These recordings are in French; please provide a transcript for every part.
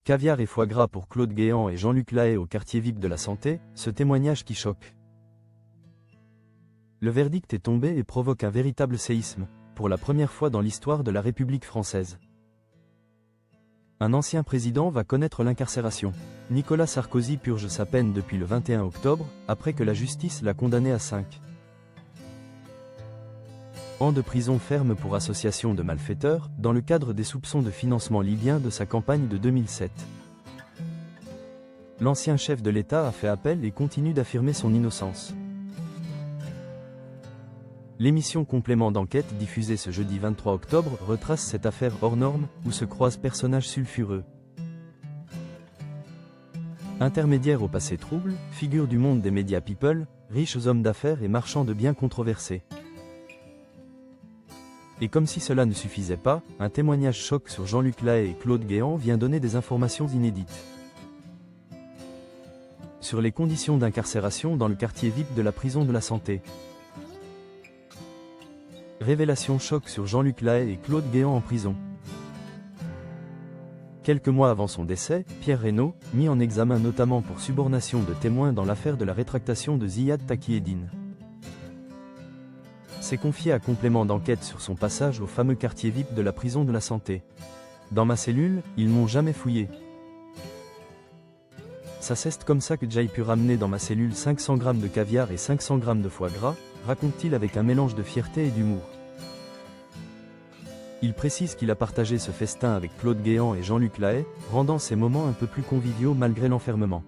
Caviar et foie gras pour Claude Guéant et Jean-Luc Lahaye au quartier VIP de la Santé, ce témoignage qui choque. Le verdict est tombé et provoque un véritable séisme, pour la première fois dans l'histoire de la République française. Un ancien président va connaître l'incarcération. Nicolas Sarkozy purge sa peine depuis le 21 octobre, après que la justice l'a condamné à 5 ans de prison ferme pour association de malfaiteurs, dans le cadre des soupçons de financement libyen de sa campagne de 2007. L'ancien chef de l'État a fait appel et continue d'affirmer son innocence. L'émission Complément d'enquête diffusée ce jeudi 23 octobre retrace cette affaire hors norme, où se croisent personnages sulfureux. Intermédiaires au passé trouble, figures du monde des médias people, riches hommes d'affaires et marchands de biens controversés. Et comme si cela ne suffisait pas, un témoignage choc sur Jean-Luc Lahaye et Claude Guéant vient donner des informations inédites sur les conditions d'incarcération dans le quartier VIP de la prison de la Santé. Révélation choc sur Jean-Luc Lahaye et Claude Guéant en prison. Quelques mois avant son décès, Pierre Reynaud, mis en examen notamment pour subornation de témoins dans l'affaire de la rétractation de Ziad Takieddine, s'est confié à Complément d'enquête sur son passage au fameux quartier VIP de la prison de la Santé. Dans ma cellule, ils m'ont jamais fouillé. Ça c'est comme ça que j'ai pu ramener dans ma cellule 500 grammes de caviar et 500 grammes de foie gras, raconte-t-il avec un mélange de fierté et d'humour. Il précise qu'il a partagé ce festin avec Claude Guéant et Jean-Luc Lahaye, rendant ces moments un peu plus conviviaux malgré l'enfermement.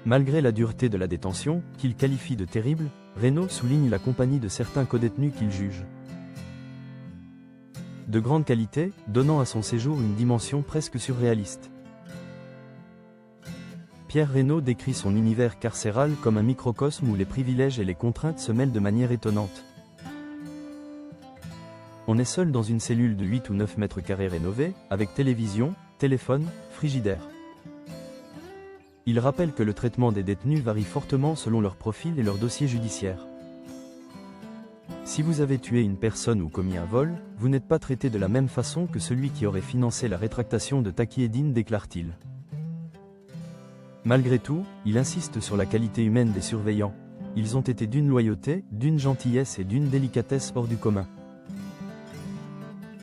Malgré la dureté de la détention, qu'il qualifie de terrible, Reynaud souligne la compagnie de certains codétenus qu'il juge de grande qualité, donnant à son séjour une dimension presque surréaliste. Pierre Reynaud décrit son univers carcéral comme un microcosme où les privilèges et les contraintes se mêlent de manière étonnante. On est seul dans une cellule de 8 ou 9 mètres carrés rénovée, avec télévision, téléphone, frigidaire. Il rappelle que le traitement des détenus varie fortement selon leur profil et leur dossier judiciaire. Si vous avez tué une personne ou commis un vol, vous n'êtes pas traité de la même façon que celui qui aurait financé la rétractation de Takieddine, déclare-t-il. Malgré tout, il insiste sur la qualité humaine des surveillants. Ils ont été d'une loyauté, d'une gentillesse et d'une délicatesse hors du commun.